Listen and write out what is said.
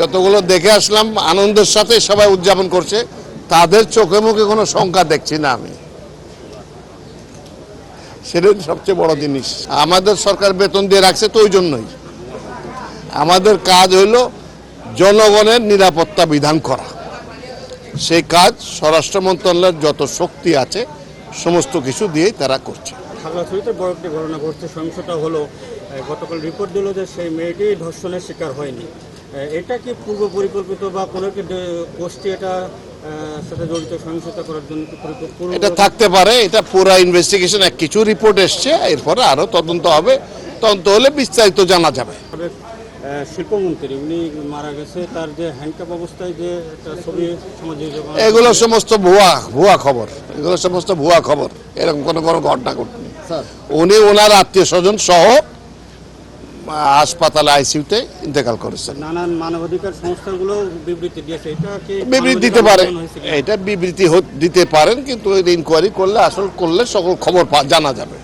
যতগুলো দেখে আসলাম আনন্দের সাথে সবাই উদযাপন করছে, তাদের চোখে মুখে কোনো শঙ্কা দেখছি না আমি। সেটাই সবচেয়ে বড় জিনিস। আমাদের সরকার বেতন দিয়ে রাখছে তো ওই জন্যই আমাদের কাজ হলো জনগণের নিরাপত্তা বিধান করা। সেই কাজ স্বরাষ্ট্র মন্ত্রণালয়ের যত শক্তি আছে সমস্ত কিছু দিয়েই তারা করছে। খাগড়াছড়িতে বড় একটি ঘটনা ঘটছে, সহিংসতা হলো। গতকাল রিপোর্ট দিল যে সেই মেয়েটি ধর্ষণের শিকার হয়নি। এটা কি পূর্ব পরিকল্পিত বা কোনো একটি গোষ্ঠী এটা সাথে জড়িত সহিংসতা করার জন্য? এটা থাকতে পারে, এটা পুরা ইনভেস্টিগেশন, এক কিছু রিপোর্ট এসছে, এরপরে আরো তদন্ত হবে, তদন্ত হলে বিস্তারিত জানা যাবে। শিল্পমন্ত্রী উনি মারা গেছে, তার যে হ্যান্ডকাপ অবস্থায় যে একটা ছবি সামাজিক এগুলো সমস্ত ভুয়া খবর, এগুলো সমস্ত ভুয়া খবর। এরকম কোনো ঘটনা ঘটেনি। উনি ওনার আত্মীয় স্বজন সহ হাসপাতালে আইসিইউতে ইন্তেকাল করেছেন। নানান মানবাধিকার সংস্থাগুলো বিবৃতি দিয়েছে, এটা কি বিবৃতি দিতে পারে, এটা বিবৃতি দিতে পারেন, কিন্তু ইনকোয়ারি করলে আসল করলে সকল খবর জানা যাবে।